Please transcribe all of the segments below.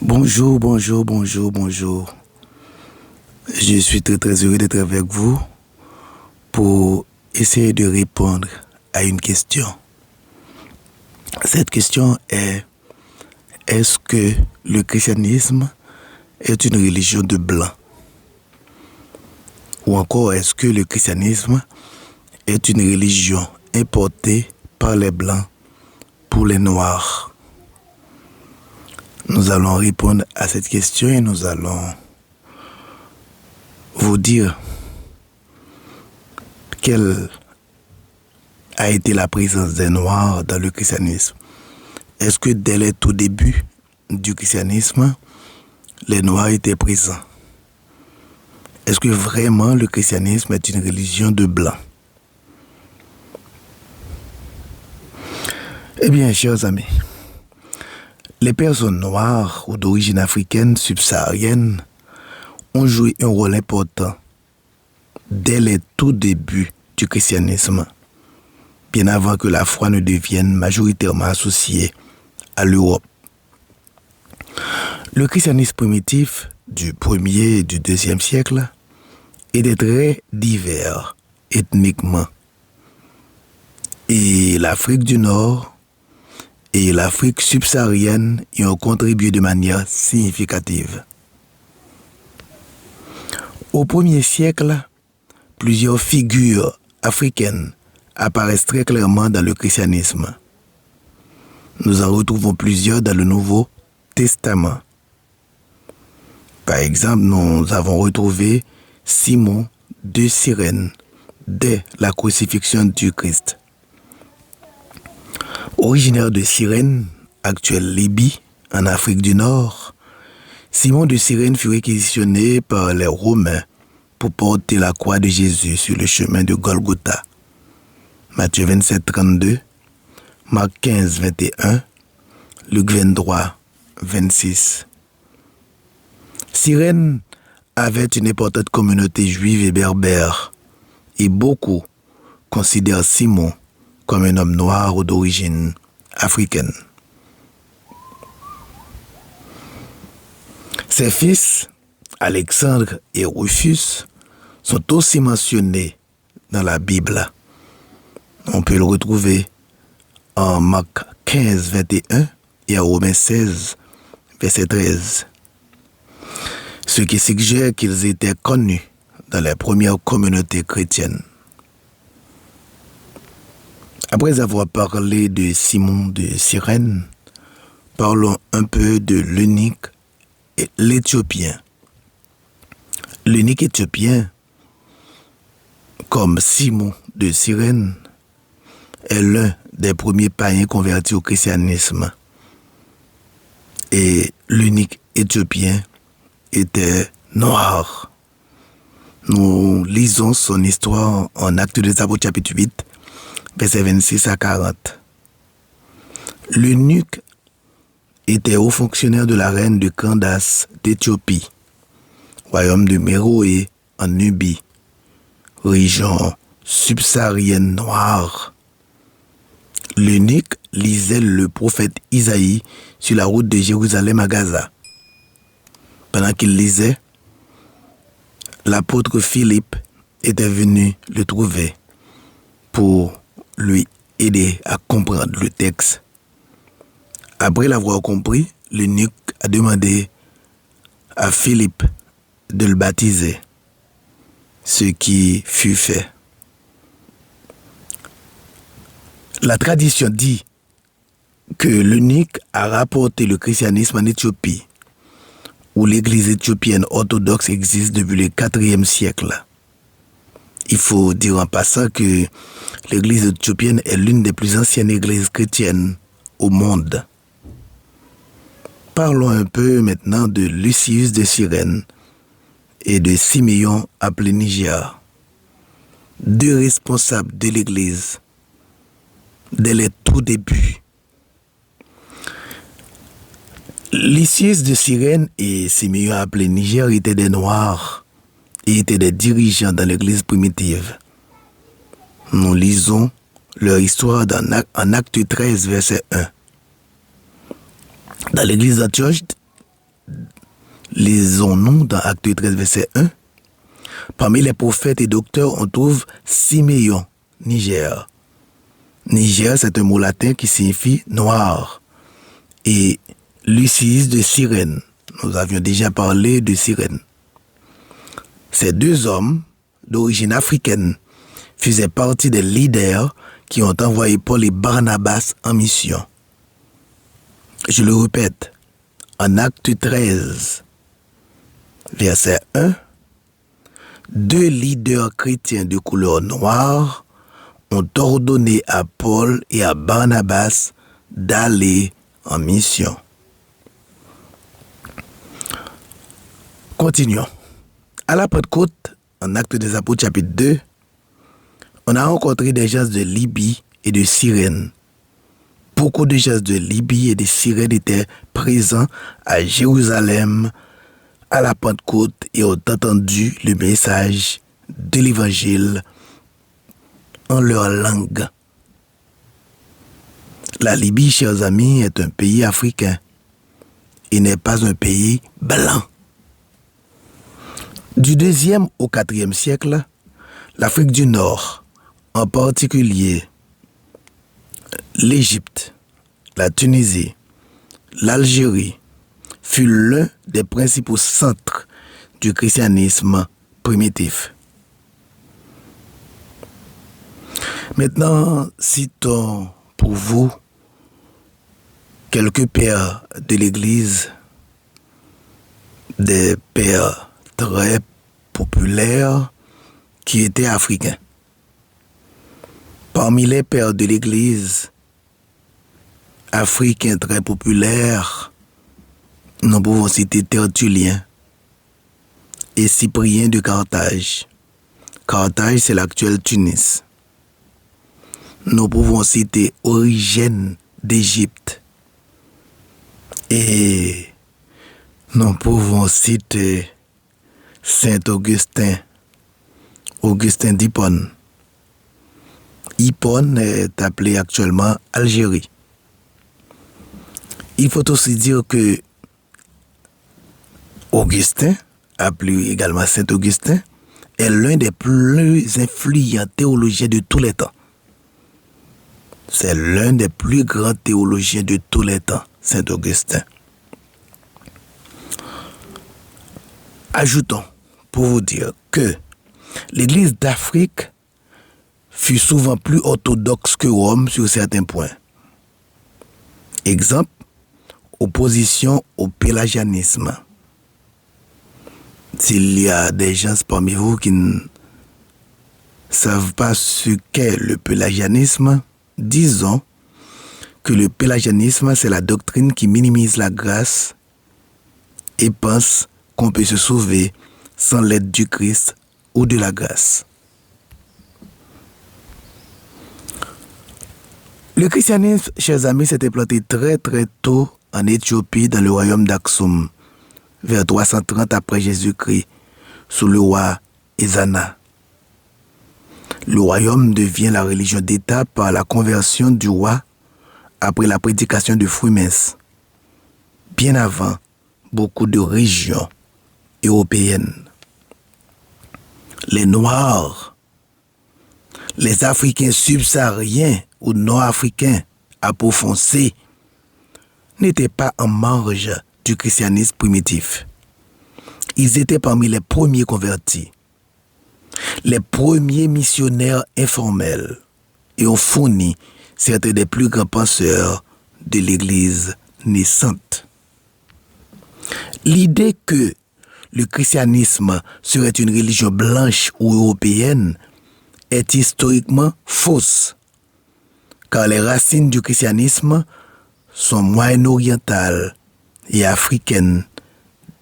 Bonjour, bonjour, bonjour, bonjour. Je suis très heureux d'être avec vous pour essayer de répondre à une question. Cette question est-ce que le christianisme est une religion de blancs? Ou encore, est-ce que le christianisme est une religion importée par les blancs pour les noirs? Nous allons répondre à cette question et nous allons vous dire quelle a été la présence des Noirs dans le christianisme. Est-ce que dès les tout débuts du christianisme, les Noirs étaient présents? Est-ce que vraiment le christianisme est une religion de blancs? Eh bien, chers amis, les personnes noires ou d'origine africaine subsaharienne ont joué un rôle important dès les tout débuts du christianisme, bien avant que la foi ne devienne majoritairement associée à l'Europe. Le christianisme primitif du 1er et du 2e siècle était très divers ethniquement. Et l'Afrique du Nord et l'Afrique subsaharienne y ont contribué de manière significative. Au 1er siècle, plusieurs figures africaines apparaissent très clairement dans le christianisme. Nous en retrouvons plusieurs dans le Nouveau Testament. Par exemple, nous avons retrouvé Simon de Cyrène dès la crucifixion du Christ. Originaire de Cyrène, actuelle Libye, en Afrique du Nord, Simon de Cyrène fut réquisitionné par les Romains pour porter la croix de Jésus sur le chemin de Golgotha. Matthieu 27, 32, Marc 15, 21, Luc 23, 26. Cyrène avait une importante communauté juive et berbère, et beaucoup considèrent Simon comme un homme noir ou d'origine africaine. Ses fils, Alexandre et Rufus, sont aussi mentionnés dans la Bible. On peut le retrouver en Marc 15, 21 et en Romains 16, verset 13. Ce qui suggère qu'ils étaient connus dans les premières communautés chrétiennes. Après avoir parlé de Simon de Cyrène, parlons un peu de l'eunuque et l'Éthiopien. L'eunuque éthiopien, comme Simon de Cyrène, est l'un des premiers païens convertis au christianisme. Et l'eunuque éthiopien était noir. Nous lisons son histoire en Actes des Apôtres chapitre 8, versets 26 à 40. L'eunuque était haut fonctionnaire de la reine de Candace d'Éthiopie, royaume de Méroé en Nubie, région subsaharienne noire. L'eunuque lisait le prophète Isaïe sur la route de Jérusalem à Gaza. Pendant qu'il lisait, l'apôtre Philippe était venu le trouver pour lui aider à comprendre le texte. Après l'avoir compris, l'eunuque a demandé à Philippe de le baptiser, ce qui fut fait. La tradition dit que l'eunuque a rapporté le christianisme en Éthiopie, où l'église éthiopienne orthodoxe existe depuis le 4e siècle. Il faut dire en passant que l'église éthiopienne est l'une des plus anciennes églises chrétiennes au monde. Parlons un peu maintenant de Lucius de Cyrène et de Siméon appelé Niger, deux responsables de l'église dès les tout débuts. Lucius de Cyrène et Siméon appelé Niger étaient des Noirs et étaient des dirigeants dans l'église primitive. Nous lisons leur histoire en Acte 13, verset 1. Dans l'église d'Antioche, lisons-nous dans Acte 13, verset 1. Parmi les prophètes et docteurs, on trouve Siméon, Niger. Niger, c'est un mot latin qui signifie noir. Et Lucius de Cyrène. Nous avions déjà parlé de Cyrène. Ces deux hommes, d'origine africaine, faisaient partie des leaders qui ont envoyé Paul et Barnabas en mission. Je le répète, en Acte 13, verset 1, deux leaders chrétiens de couleur noire ont ordonné à Paul et à Barnabas d'aller en mission. Continuons. À la Pentecôte, en Actes des Apôtres, chapitre 2, on a rencontré des gens de Libye et de Cyrène. Beaucoup de gens de Libye et de Cyrène étaient présents à Jérusalem à la Pentecôte et ont entendu le message de l'Évangile en leur langue. La Libye, chers amis, est un pays africain et n'est pas un pays blanc. Du 2e au 4e siècle, l'Afrique du Nord, en particulier l'Égypte, la Tunisie, l'Algérie, fut l'un des principaux centres du christianisme primitif. Maintenant, citons pour vous quelques pères de l'Église, des pères très populaires qui étaient africains. Parmi les pères de l'Église africains très populaires, nous pouvons citer Tertullien et Cyprien de Carthage. Carthage, c'est l'actuelle Tunis. Nous pouvons citer Origène d'Égypte. Et nous pouvons citer Saint Augustin, Augustin d'Hippone. Hippone est appelé actuellement Algérie. Il faut aussi dire que Augustin, appelé également Saint Augustin, est l'un des plus influents théologiens de tous les temps. C'est l'un des plus grands théologiens de tous les temps, Saint Augustin. Ajoutons, pour vous dire que l'Église d'Afrique fut souvent plus orthodoxe que Rome sur certains points. Exemple, opposition au pélagianisme. S'il y a des gens parmi vous qui ne savent pas ce qu'est le pélagianisme, disons que le pélagianisme, c'est la doctrine qui minimise la grâce et pense qu'on peut se sauver sans l'aide du Christ ou de la grâce. Le christianisme, chers amis, s'était planté très très tôt en Éthiopie dans le royaume d'Aksum, vers 330 après Jésus-Christ, sous le roi Ezana. Le royaume devient la religion d'État par la conversion du roi après la prédication de Frumens. Bien avant, beaucoup de régions européennes. Les Noirs, les Africains subsahariens ou nord-africains approfondis n'étaient pas en marge du christianisme primitif. Ils étaient parmi les premiers convertis, les premiers missionnaires informels et ont fourni certains des plus grands penseurs de l'Église naissante. L'idée que le christianisme serait une religion blanche ou européenne est historiquement fausse, car les racines du christianisme sont moyen-orientales et africaines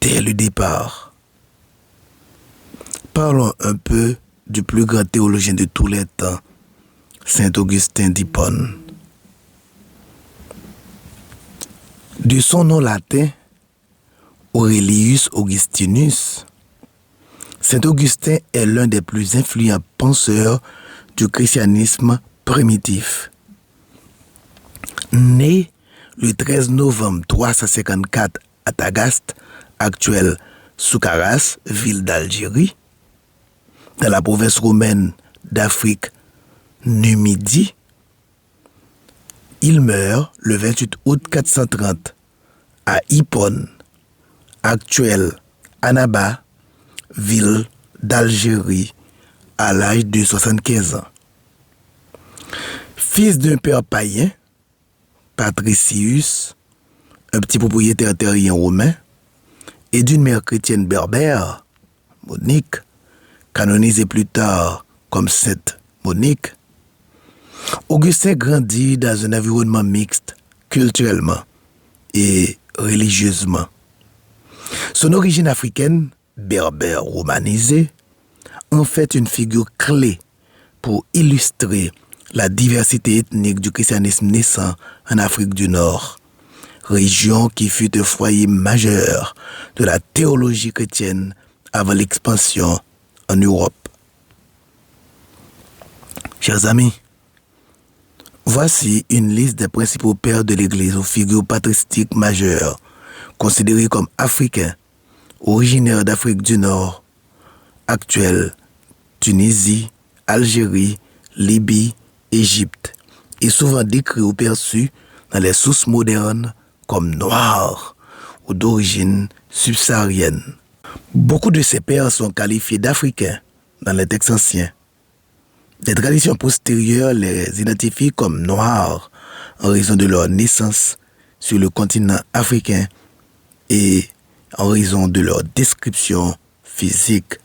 dès le départ. Parlons un peu du plus grand théologien de tous les temps, Saint Augustin d'Hippone. De son nom latin, Aurelius Augustinus, Saint Augustin est l'un des plus influents penseurs du christianisme primitif. Né le 13 novembre 354 à Tagaste, actuelle Soukaras, ville d'Algérie, dans la province romaine d'Afrique Numidie. Il meurt le 28 août 430 à Hippone, actuelle Annaba, ville d'Algérie, à l'âge de 75 ans. Fils d'un père païen, Patricius, un petit propriétaire terrien romain, et d'une mère chrétienne berbère, Monique, canonisée plus tard comme Sainte Monique, Augustin grandit dans un environnement mixte culturellement et religieusement. Son origine africaine, berbère romanisée, en fait une figure clé pour illustrer la diversité ethnique du christianisme naissant en Afrique du Nord, région qui fut un foyer majeur de la théologie chrétienne avant l'expansion en Europe. Chers amis, voici une liste des principaux pères de l'Église aux figures patristiques majeures, considérés comme africains, originaires d'Afrique du Nord, actuelle Tunisie, Algérie, Libye, Égypte, et souvent décrits ou perçus dans les sources modernes comme noirs ou d'origine subsaharienne. Beaucoup de ces pères sont qualifiés d'Africains dans les textes anciens. Des traditions postérieures les identifient comme noirs en raison de leur naissance sur le continent africain et en raison de leur description physique.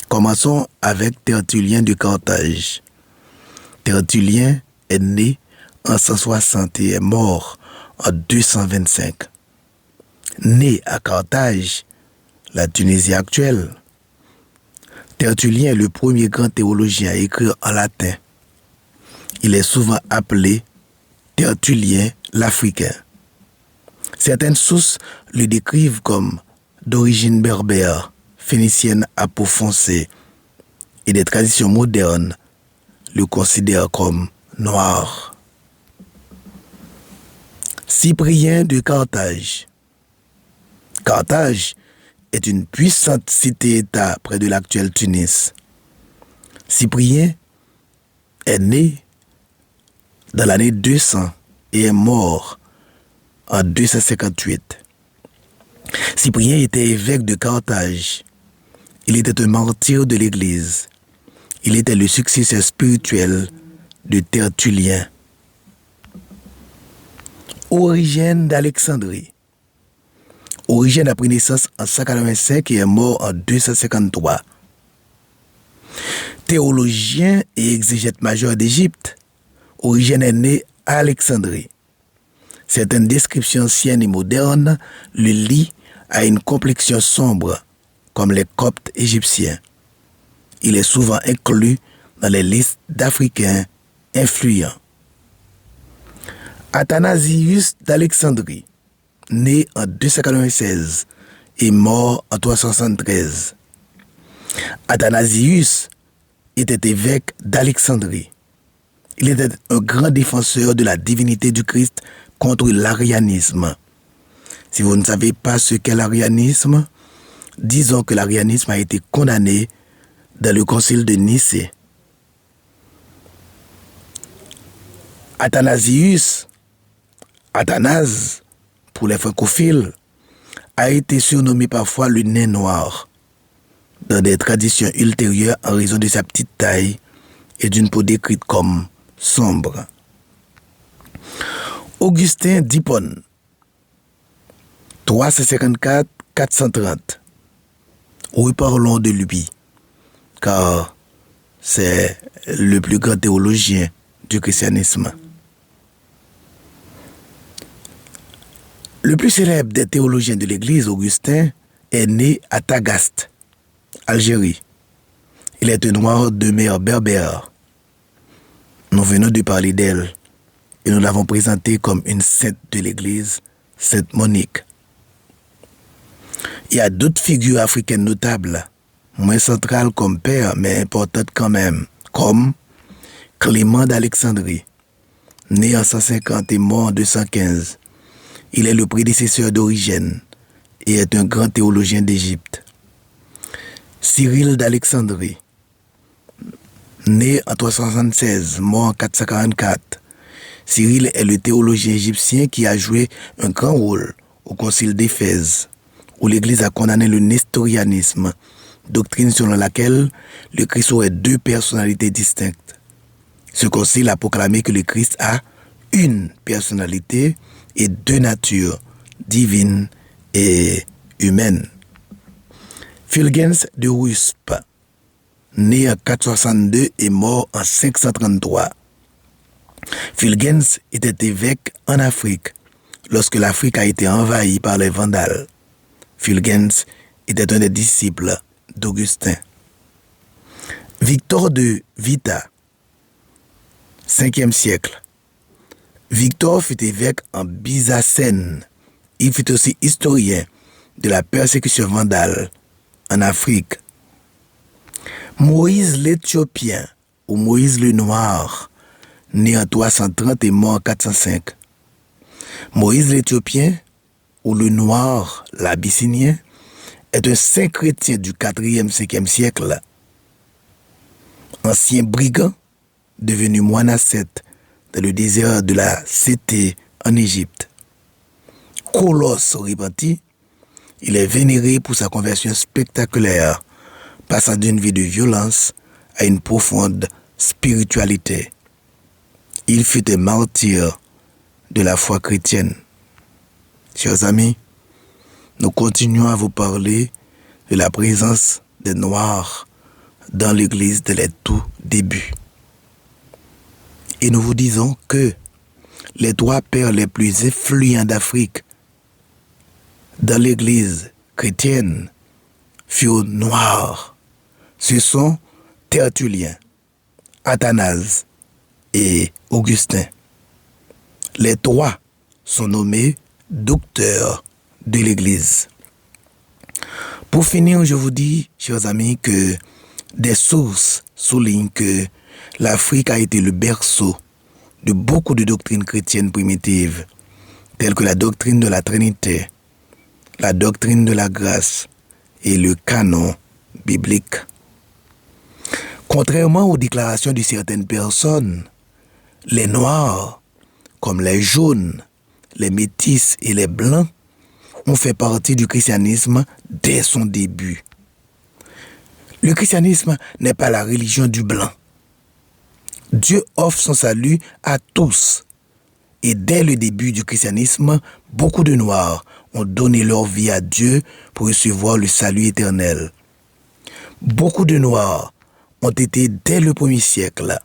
Commençons avec Tertullien de Carthage. Tertullien est né en 160 et est mort en 225. Né à Carthage, la Tunisie actuelle, Tertullien est le premier grand théologien à écrire en latin. Il est souvent appelé Tertullien l'Africain. Certaines sources le décrivent comme d'origine berbère, phénicienne à peau foncée, et des traditions modernes le considèrent comme noir. Cyprien de Carthage. Carthage est une puissante cité-État près de l'actuelle Tunis. Cyprien est né dans l'année 200 et est mort en 258. Cyprien était évêque de Carthage. Il était un martyr de l'Église. Il était le successeur spirituel de Tertullien. Origène d'Alexandrie. Origène a pris naissance en 185 et est mort en 253. Théologien et exégète majeur d'Égypte, Origène est né à Alexandrie. Certaines descriptions anciennes et modernes le lient à une complexion sombre, comme les Coptes égyptiens. Il est souvent inclus dans les listes d'Africains influents. Athanasius d'Alexandrie, né en 296 et mort en 373. Athanasius était évêque d'Alexandrie. Il était un grand défenseur de la divinité du Christ contre l'arianisme. Si vous ne savez pas ce qu'est l'arianisme, disons que l'arianisme a été condamné dans le concile de Nicée. Athanasius, Athanase, pour les francophiles, a été surnommé parfois le nain noir dans des traditions ultérieures en raison de sa petite taille et d'une peau décrite comme sombre. Augustin d'Hippone, 354-430. Reparlons de lui, car c'est le plus grand théologien du christianisme. Le plus célèbre des théologiens de l'Église, Augustin, est né à Tagaste, Algérie. Il est un noir de mère berbère. Nous venons de parler d'elle et nous l'avons présentée comme une sainte de l'Église, Sainte Monique. Il y a d'autres figures africaines notables, moins centrales comme père, mais importantes quand même, comme Clément d'Alexandrie, né en 150 et mort en 215. Il est le prédécesseur d'Origène et est un grand théologien d'Égypte. Cyril d'Alexandrie, né en 376, mort en 444, Cyril est le théologien égyptien qui a joué un grand rôle au concile d'Éphèse, où l'Église a condamné le nestorianisme, doctrine selon laquelle le Christ aurait deux personnalités distinctes. Ce concile a proclamé que le Christ a une personnalité et deux natures, divines et humaines. Fulgens de Ruspe, né en 462 et mort en 533. Fulgens était évêque en Afrique lorsque l'Afrique a été envahie par les Vandales. Fulgens était un des disciples d'Augustin. Victor de Vita, 5e siècle. Victor fut évêque en Byzacène. Il fut aussi historien de la persécution vandale en Afrique. Moïse l'Éthiopien, ou Moïse le Noir, né en 330 et mort en 405. Moïse l'Éthiopien, ou le Noir l'Abyssinien, est un saint chrétien du 4e, 5e siècle. Ancien brigand, devenu moine ascète dans le désert de la Cété en Égypte. Colosse repenti, il est vénéré pour sa conversion spectaculaire, passant d'une vie de violence à une profonde spiritualité. Il fut un martyr de la foi chrétienne. Chers amis, nous continuons à vous parler de la présence des Noirs dans l'Église dès les tout débuts. Et nous vous disons que les trois pères les plus influents d'Afrique dans l'Église chrétienne furent noirs. Ce sont Tertullien, Athanase et Augustin. Les trois sont nommés docteurs de l'Église. Pour finir, je vous dis, chers amis, que des sources soulignent que l'Afrique a été le berceau de beaucoup de doctrines chrétiennes primitives, telles que la doctrine de la Trinité, la doctrine de la grâce et le canon biblique. Contrairement aux déclarations de certaines personnes, les Noirs, comme les Jaunes, les Métis et les Blancs, ont fait partie du christianisme dès son début. Le christianisme n'est pas la religion du blanc. Dieu offre son salut à tous. Et dès le début du christianisme, beaucoup de Noirs ont donné leur vie à Dieu pour recevoir le salut éternel. Beaucoup de Noirs ont été dès le 1er siècle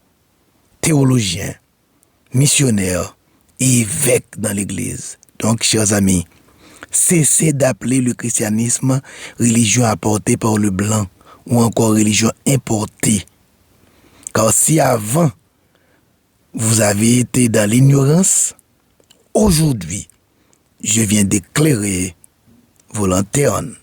théologiens, missionnaires et évêques dans l'Église. Donc, chers amis, cessez d'appeler le christianisme religion apportée par le blanc ou encore religion importée. Car si avant, vous avez été dans l'ignorance, aujourd'hui, je viens d'éclairer vos lanternes.